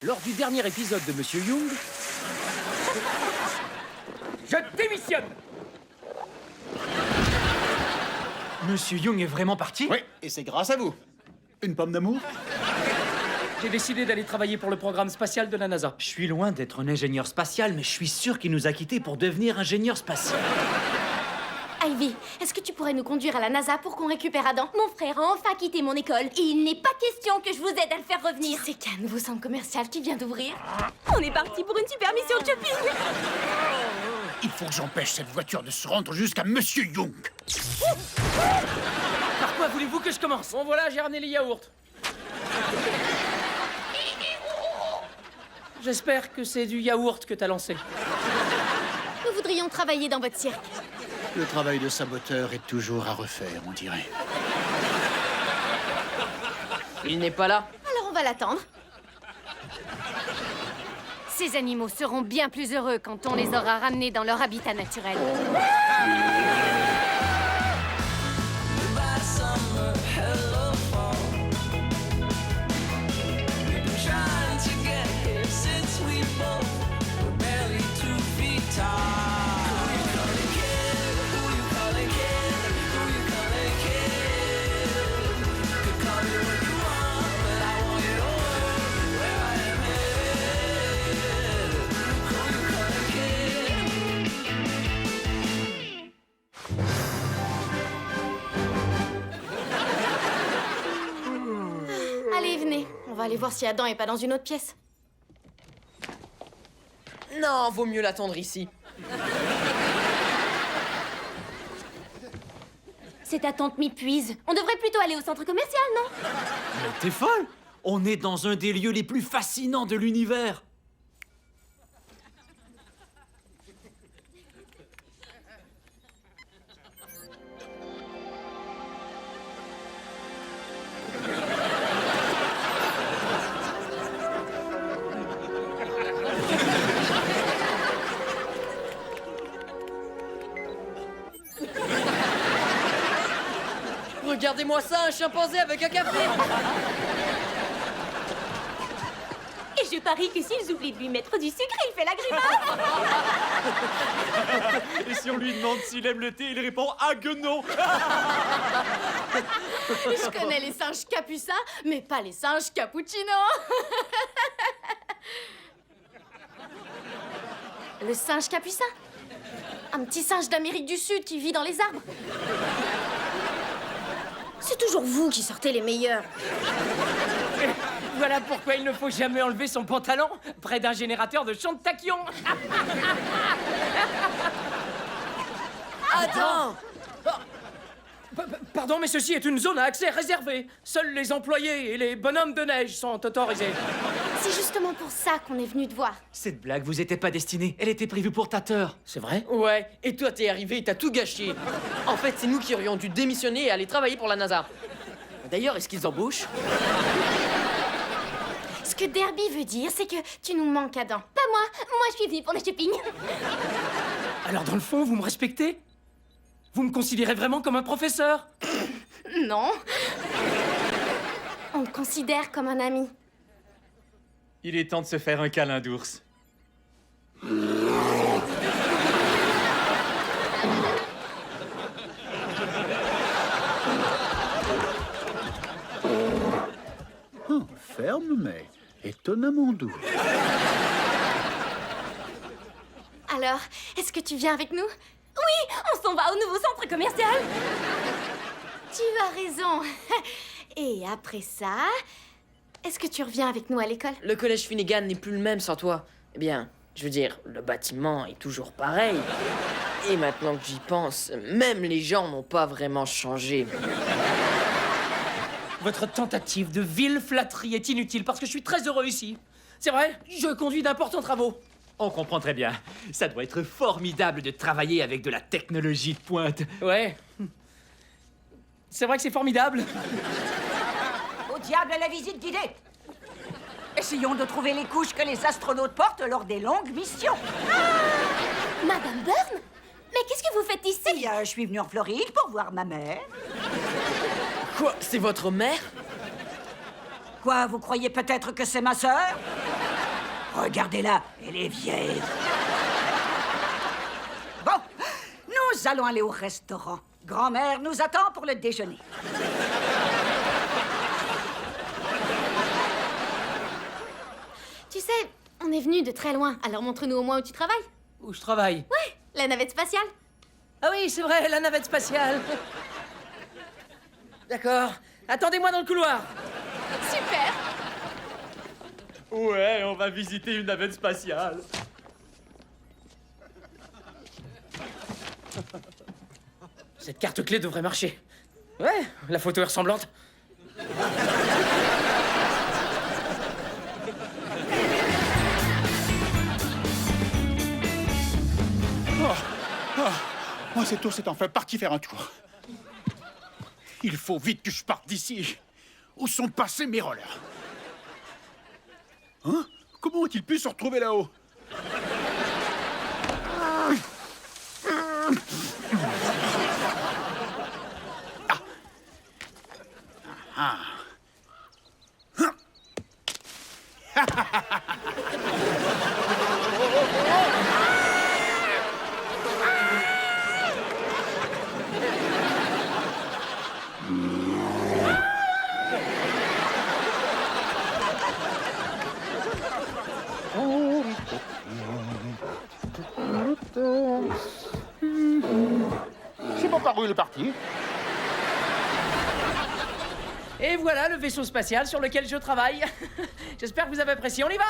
Lors du dernier épisode de Monsieur Young, je démissionne. Monsieur Young est vraiment parti? Oui, et c'est grâce à vous. Une pomme d'amour? J'ai décidé d'aller travailler pour le programme spatial de la NASA. Je suis loin d'être un ingénieur spatial, mais je suis sûr qu'il nous a quittés pour devenir ingénieur spatial. Ivy, est-ce que tu pourrais nous conduire à la NASA pour qu'on récupère Adam? Mon frère a enfin quitté mon école et il n'est pas question que je vous aide à le faire revenir. C'est qu'un nouveau centre commercial qui vient d'ouvrir. On est parti pour une super mission de shopping. Il faut que j'empêche cette voiture de se rendre jusqu'à Monsieur Young. Par quoi voulez-vous que je commence? Bon voilà, j'ai ramené les yaourts. J'espère que c'est du yaourt que t'as lancé. Nous voudrions travailler dans votre cirque. Le travail de saboteur est toujours à refaire, on dirait. Il n'est pas là. Alors on va l'attendre. Ces animaux seront bien plus heureux quand on les aura ramenés dans leur habitat naturel. Allez, venez. On va aller voir si Adam est pas dans une autre pièce. Non, vaut mieux l'attendre ici. Cette attente m'épuise. On devrait plutôt aller au centre commercial, non? Mais t'es folle? On est dans un des lieux les plus fascinants de l'univers. Regardez-moi ça, un chimpanzé avec un café. Et je parie que s'ils oublient de lui mettre du sucre, il fait la grimace. Et si on lui demande s'il aime le thé, il répond « Ah, guenon !» Je connais les singes capucins, mais pas les singes cappuccino. Le singe capucin? Un petit singe d'Amérique du Sud qui vit dans les arbres. C'est toujours vous qui sortez les meilleurs. Voilà pourquoi il ne faut jamais enlever son pantalon près d'un générateur de champ de tachyon. Attends. Pardon, mais ceci est une zone à accès réservé. Seuls les employés et les bonhommes de neige sont autorisés. C'est justement pour ça qu'on est venu te voir. Cette blague vous était pas destinée. Elle était prévue pour Tater. C'est vrai? Ouais, et toi t'es arrivé et t'as tout gâché. En fait, c'est nous qui aurions dû démissionner et aller travailler pour la NASA. D'ailleurs, est-ce qu'ils embauchent? Ce que Derby veut dire, c'est que tu nous manques, Adam. Pas moi. Moi, je suis venue pour le shopping. Alors dans le fond, vous me respectez? Vous me considérez vraiment comme un professeur? Non. On te considère comme un ami. Il est temps de se faire un câlin d'ours. Oh, ferme, mais étonnamment doux. Alors, est-ce que tu viens avec nous? Oui, on s'en va au nouveau centre commercial. Tu as raison. Et après ça, est-ce que tu reviens avec nous à l'école? Le collège Finnegan n'est plus le même sans toi. Eh bien, je veux dire, le bâtiment est toujours pareil. Et maintenant que j'y pense, même les gens n'ont pas vraiment changé. Votre tentative de ville flatterie est inutile parce que je suis très heureux ici. C'est vrai, je conduis d'importants travaux. On comprend très bien. Ça doit être formidable de travailler avec de la technologie de pointe. Ouais. C'est vrai que c'est formidable. Au diable la visite guidée! Essayons de trouver les couches que les astronautes portent lors des longues missions. Madame Byrne? Mais qu'est-ce que vous faites ici? Eh bien, je suis venue en Floride pour voir ma mère. Quoi? C'est votre mère? Quoi, vous croyez peut-être que c'est ma sœur? Regardez-la, elle est vieille. Bon, nous allons aller au restaurant. Grand-mère nous attend pour le déjeuner. Tu sais, on est venu de très loin, alors montre-nous au moins où tu travailles. Où je travaille? Ouais, la navette spatiale. Ah oui, c'est vrai, la navette spatiale. D'accord. Attendez-moi dans le couloir. Super. Ouais, on va visiter une navette spatiale. Cette carte clé devrait marcher. Ouais, la photo est ressemblante. Oh, cet ours est enfin parti faire un tour. Il faut vite que je parte d'ici. Où sont passés mes rollers? Hein? Comment ont-ils pu se retrouver là-haut? Ah. Je sais pas par où il est parti. Et voilà le vaisseau spatial sur lequel je travaille. J'espère que vous avez apprécié, on y va.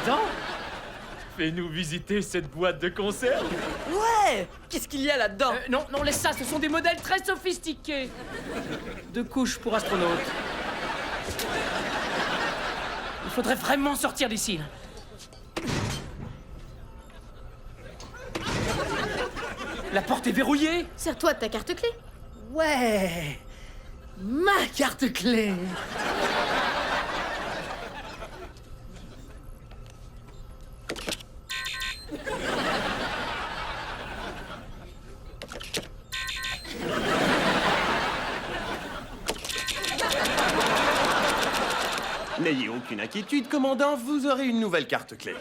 Attends. Fais-nous visiter cette boîte de conserve. Ouais! Qu'est-ce qu'il y a là-dedans? Non, non, laisse ça, ce sont des modèles très sophistiqués. 2 couches pour astronautes. Il faudrait vraiment sortir d'ici, là. La porte est verrouillée. Sers-toi de ta carte clé. Ouais. Ma carte clé. N'ayez aucune inquiétude, commandant, vous aurez une nouvelle carte clé.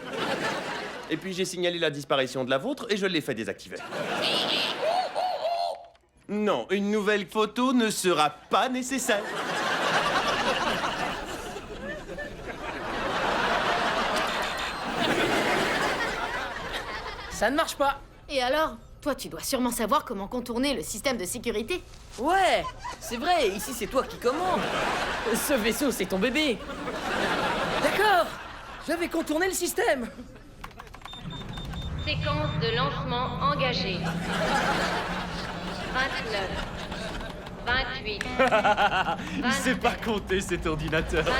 Et puis j'ai signalé la disparition de la vôtre et je l'ai fait désactiver. Non, une nouvelle photo ne sera pas nécessaire. Ça ne marche pas. Et alors? Toi, tu dois sûrement savoir comment contourner le système de sécurité. Ouais! C'est vrai, ici c'est toi qui commandes. Ce vaisseau, c'est ton bébé. D'accord. J'avais contourné le système. Séquence de lancement engagée. 29. 28. Il sait pas compter cet ordinateur. 25.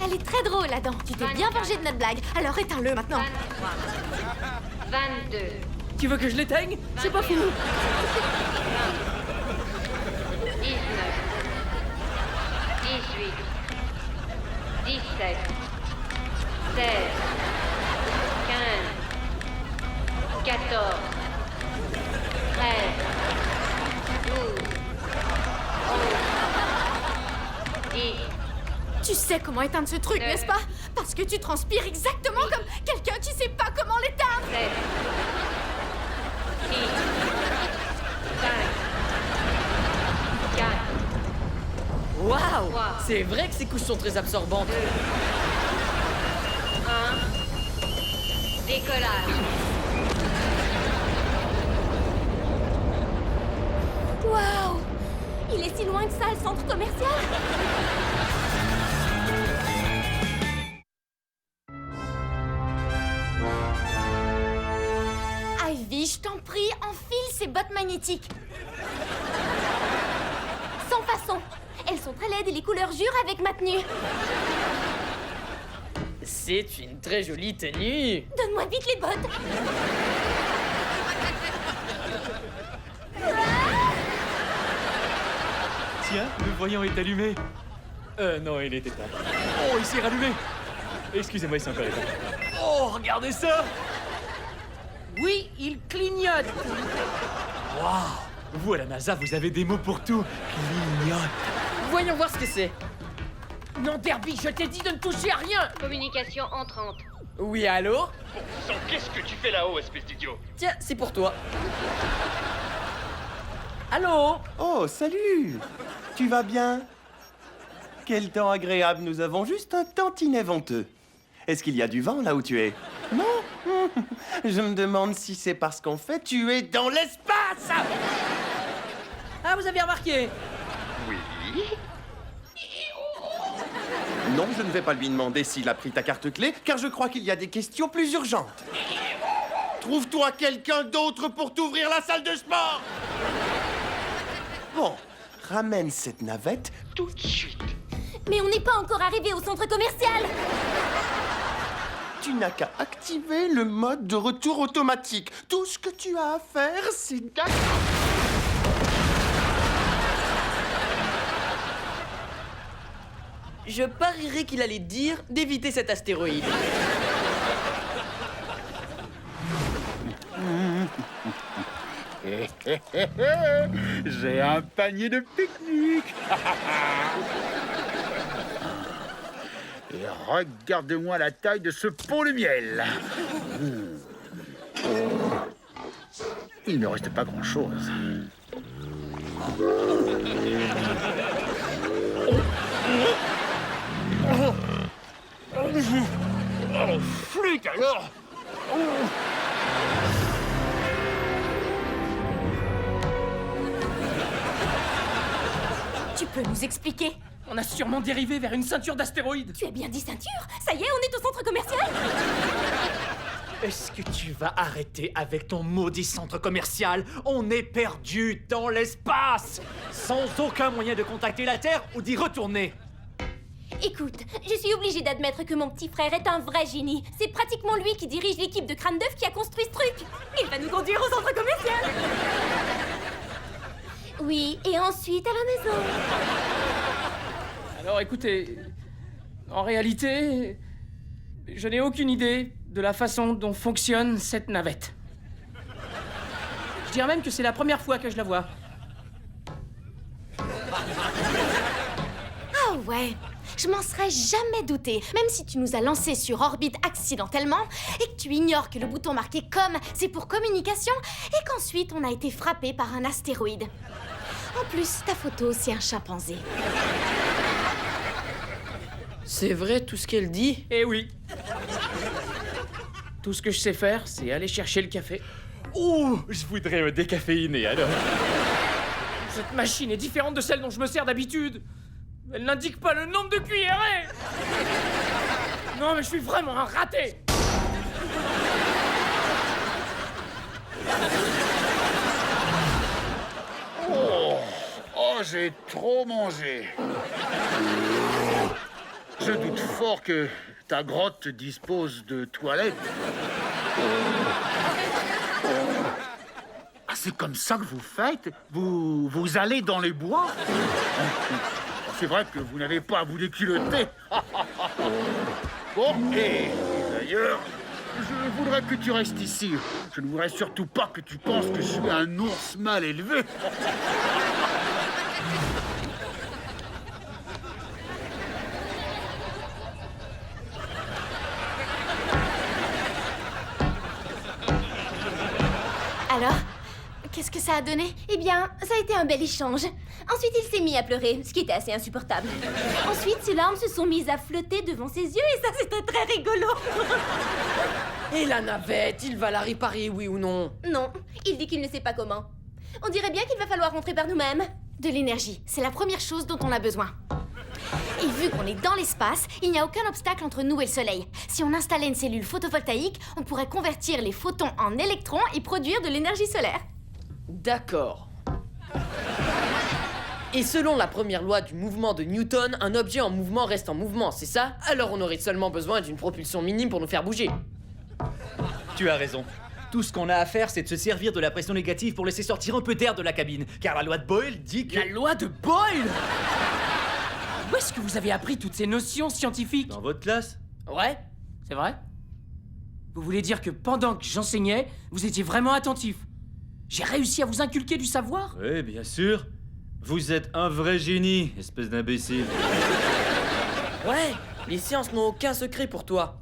Elle est très drôle, Adam. Tu t'es bien vengé de notre blague, alors éteins-le maintenant. 23. 22. Tu veux que je l'éteigne? C'est pas fou. 19. 18. 17. 16. 15. 14. 13. 12. 11. 10. Tu sais comment éteindre ce truc, n'est-ce pas? Parce que tu transpires exactement comme quelqu'un qui sait pas comment l'éteindre. 7. 6. 5. 4. Waouh! Wow. C'est vrai que ces couches sont très absorbantes. 1. Décollage. Waouh! Il est si loin que ça, le centre commercial. Ivy, je t'en prie, enfile ces bottes magnétiques. Sans façon. Elles sont très laides et les couleurs jurent avec ma tenue. C'est une très jolie tenue. Donne-moi vite les bottes. Tiens, le voyant est allumé. Non, il est éteint. Oh, il s'est rallumé. Excusez-moi, il s'est encore éteint. Oh, regardez ça. Oui, il clignote. Waouh. Vous, à la NASA, vous avez des mots pour tout. Clignote. Voyons voir ce que c'est. Non, Derby, je t'ai dit de ne toucher à rien. Communication entrante. Oui, allô? Qu'est-ce que tu fais là-haut, espèce d'idiot? Tiens, c'est pour toi. Allô? Oh, salut! Tu vas bien? Quel temps agréable, nous avons juste un tantinet venteux. Est-ce qu'il y a du vent là où tu es? Non? Je me demande si c'est parce qu'en fait tu es dans l'espace! Ah, vous avez remarqué? Oui? Non, je ne vais pas lui demander s'il a pris ta carte clé, car je crois qu'il y a des questions plus urgentes. Trouve-toi quelqu'un d'autre pour t'ouvrir la salle de sport! Bon, ramène cette navette tout de suite. Mais on n'est pas encore arrivé au centre commercial. Tu n'as qu'à activer le mode de retour automatique. Tout ce que tu as à faire, c'est Je parierais qu'il allait te dire d'éviter cet astéroïde. J'ai un panier de pique-nique. Et regarde-moi la taille de ce pot de miel. Il ne reste pas grand-chose. Oh, flûte alors! Tu peux nous expliquer? On a sûrement dérivé vers une ceinture d'astéroïdes. Tu as bien dit ceinture? Ça y est, on est au centre commercial? Est-ce que tu vas arrêter avec ton maudit centre commercial? On est perdu dans l'espace, sans aucun moyen de contacter la Terre ou d'y retourner. Écoute, je suis obligée d'admettre que mon petit frère est un vrai génie. C'est pratiquement lui qui dirige l'équipe de crâne d'œuf qui a construit ce truc. Il va nous conduire au centre commercial. Oui, et ensuite à la maison. Alors écoutez, en réalité, je n'ai aucune idée de la façon dont fonctionne cette navette. Je dirais même que c'est la première fois que je la vois. Ah ouais, je m'en serais jamais douté. Même si tu nous as lancés sur orbite accidentellement et que tu ignores que le bouton marqué comme c'est pour communication et qu'ensuite on a été frappé par un astéroïde. En plus, ta photo, c'est un chimpanzé. C'est vrai tout ce qu'elle dit? Eh oui. Tout ce que je sais faire, c'est aller chercher le café. Ouh, je voudrais me décaféiner alors. Cette machine est différente de celle dont je me sers d'habitude. Elle n'indique pas le nombre de cuillerées. Non, mais je suis vraiment un raté. Oh, j'ai trop mangé. Je doute fort que ta grotte dispose de toilettes. Ah, c'est comme ça que vous faites? Vous allez dans les bois? C'est vrai que vous n'avez pas à vous déculotter. Bon, et d'ailleurs, je voudrais que tu restes ici. Je ne voudrais surtout pas que tu penses que je suis un ours mal élevé. Alors, qu'est-ce que ça a donné? Eh bien, ça a été un bel échange. Ensuite, il s'est mis à pleurer, ce qui était assez insupportable. Ensuite, ses larmes se sont mises à flotter devant ses yeux et ça, c'était très rigolo. Et la navette, il va la réparer, oui ou non? Non, il dit qu'il ne sait pas comment. On dirait bien qu'il va falloir rentrer par nous-mêmes. De l'énergie, c'est la première chose dont on a besoin. Et vu qu'on est dans l'espace, il n'y a aucun obstacle entre nous et le soleil. Si on installait une cellule photovoltaïque, on pourrait convertir les photons en électrons et produire de l'énergie solaire. D'accord. Et selon la première loi du mouvement de Newton, un objet en mouvement reste en mouvement, c'est ça? Alors on aurait seulement besoin d'une propulsion minime pour nous faire bouger. Tu as raison. Tout ce qu'on a à faire, c'est de se servir de la pression négative pour laisser sortir un peu d'air de la cabine. Car la loi de Boyle dit que... La loi de Boyle? Où est-ce que vous avez appris toutes ces notions scientifiques? Dans votre classe? Ouais, c'est vrai? Vous voulez dire que pendant que j'enseignais, vous étiez vraiment attentif? J'ai réussi à vous inculquer du savoir? Oui, bien sûr. Vous êtes un vrai génie, espèce d'imbécile. Ouais, les sciences n'ont aucun secret pour toi.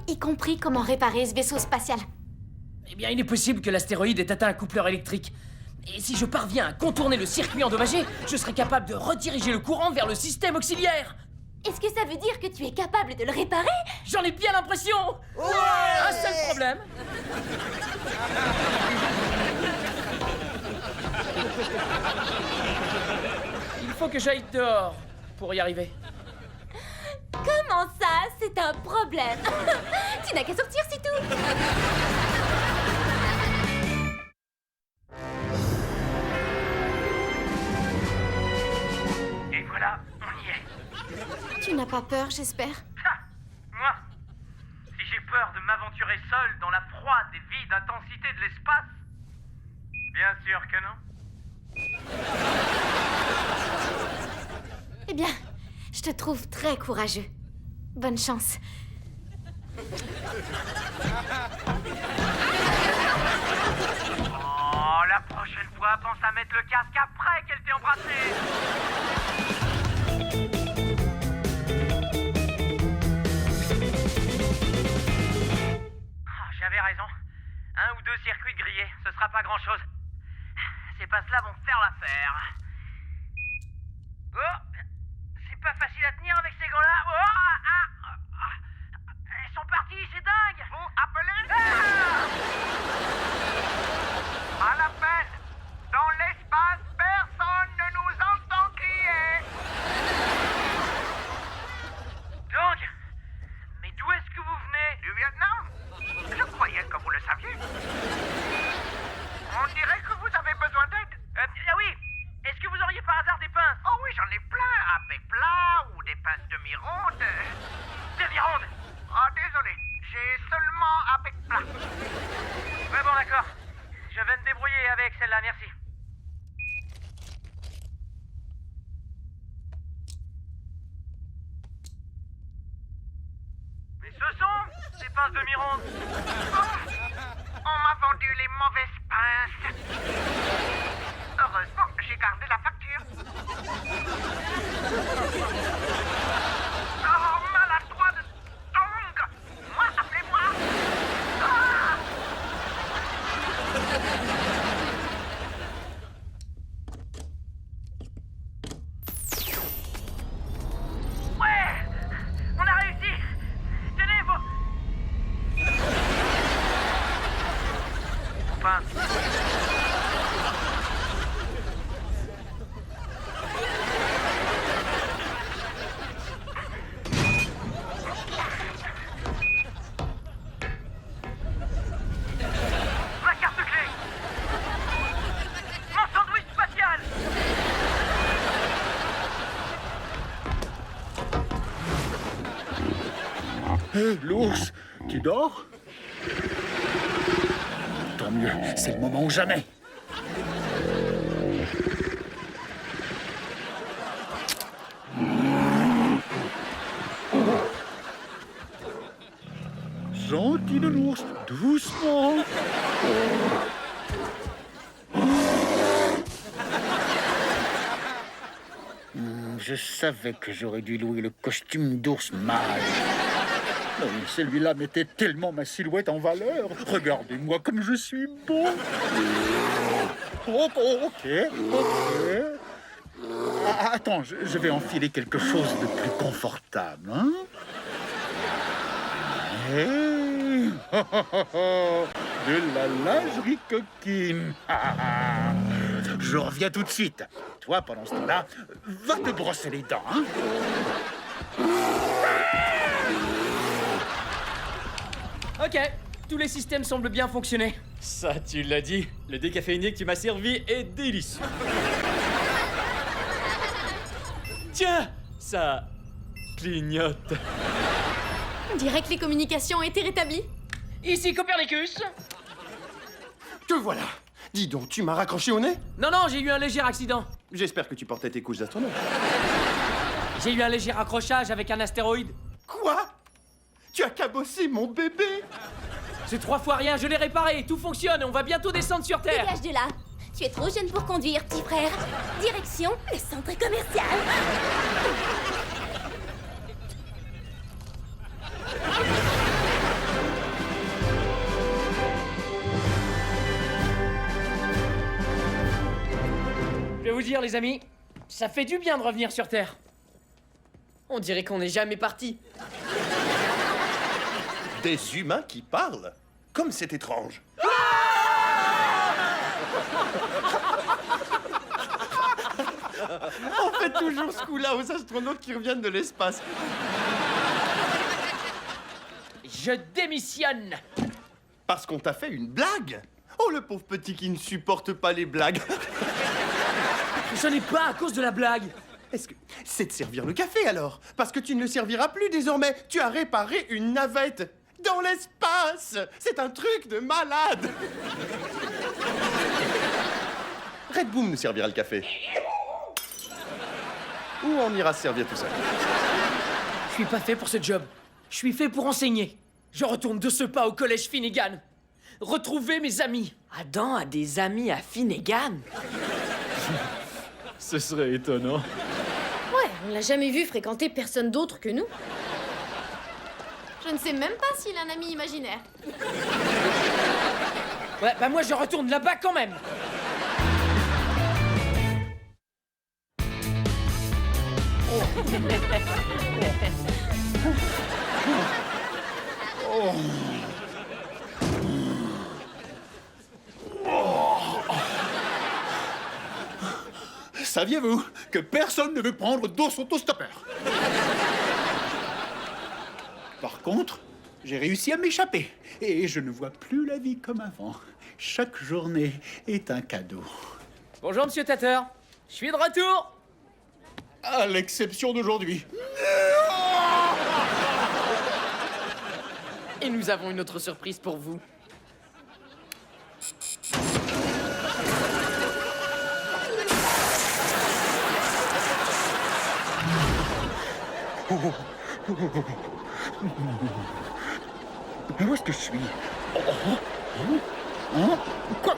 Y compris comment réparer ce vaisseau spatial. Eh bien, il est possible que l'astéroïde ait atteint un coupleur électrique. Et si je parviens à contourner le circuit endommagé, je serai capable de rediriger le courant vers le système auxiliaire. Est-ce que ça veut dire que tu es capable de le réparer? J'en ai bien l'impression. Un seul problème. Il faut que j'aille dehors pour y arriver. Comment ça? C'est un problème. Tu n'as qu'à sortir, c'est tout. Et voilà, on y est. Tu n'as pas peur, j'espère? Moi, si j'ai peur de m'aventurer seul dans la froide et vide intensité de l'espace, bien sûr que non. Eh bien, je te trouve très courageux. Bonne chance. Oh, la prochaine fois, pense à mettre le casque après qu'elle t'ait embrassé. Oh, j'avais raison. Un ou deux circuits grillés, ce sera pas grand-chose. Ces passes-là vont faire l'affaire. Oh, c'est pas facile à tenir avec ces gants-là. Oh, elles sont parties, c'est dingue. Vous appelez à la peine. Dans l'espace, personne ne nous entend crier. Donc, mais d'où est-ce que vous venez? Du Vietnam? Je croyais que vous le saviez. On dirait que vous avez besoin d'aide. Ah oui. Est-ce que vous auriez par hasard des pinces? Oh oui, j'en ai plein, à bec plat ou des pinces demi-rondes. Demi-rondes? Oh, désolé, j'ai seulement à bec plat. Ouais, bon, d'accord. Je vais me débrouiller avec celle-là, merci. Mais ce sont ces pinces demi-rondes. Oh, on m'a vendu les mauvaises pinces. Heureusement, j'ai gardé la facture. Oh, maladroit de tongs! Moi, appelez-moi! Ah! Ouais! On a réussi! Tenez vos... Enfin... Ma carte clé! Mon sandwich spatial! Hé, l'ours, tu dors? Tant mieux, c'est le moment ou jamais. Gentil de l'ours, doucement. Je savais que j'aurais dû louer le costume d'ours mâle. Mais celui-là mettait tellement ma silhouette en valeur. Regardez-moi comme je suis beau. Ok. Attends, je vais enfiler quelque chose de plus confortable, hein? De la lingerie coquine. Je reviens tout de suite. Toi, pendant ce temps-là, va te brosser les dents, hein? Ok, tous les systèmes semblent bien fonctionner. Ça, tu l'as dit. Le décaféiné que tu m'as servi est délicieux. Tiens, ça clignote. On dirait que les communications ont été rétablies. Ici Copernicus. Te voilà. Dis donc, tu m'as raccroché au nez? Non, non, j'ai eu un léger accident. J'espère que tu portais tes couches d'astronaute. J'ai eu un léger accrochage avec un astéroïde. Quoi? Tu as cabossé mon bébé? C'est 3 fois rien, je l'ai réparé, tout fonctionne et on va bientôt descendre sur Terre. Dégage de là. Tu es trop jeune pour conduire, petit frère. Direction, le centre commercial. Je vais vous dire, les amis, ça fait du bien de revenir sur Terre. On dirait qu'on n'est jamais parti. Des humains qui parlent? Comme c'est étrange. On fait toujours ce coup-là aux astronautes qui reviennent de l'espace. Je démissionne. Parce qu'on t'a fait une blague? Oh, le pauvre petit qui ne supporte pas les blagues. Ce n'est pas à cause de la blague. Est-ce que c'est de servir le café alors? Parce que tu ne le serviras plus désormais. Tu as réparé une navette dans l'espace. C'est un truc de malade. Red Boom nous servira le café. Ou on ira se servir tout seul. Je suis pas fait pour ce job. Je suis fait pour enseigner. Je retourne de ce pas au collège Finnegan. Retrouver mes amis. Adam a des amis à Finnegan. Ce serait étonnant. Ouais, on l'a jamais vu fréquenter personne d'autre que nous. Je ne sais même pas s'il a un ami imaginaire. Ouais, bah moi je retourne là-bas quand même. Saviez-vous que personne ne veut prendre d'os autostoppeur? Par contre, j'ai réussi à m'échapper et je ne vois plus la vie comme avant. Chaque journée est un cadeau. Bonjour, monsieur Tater. Je suis de retour. À l'exception d'aujourd'hui. Et nous avons une autre surprise pour vous. Mais où est-ce que je suis? Quoi?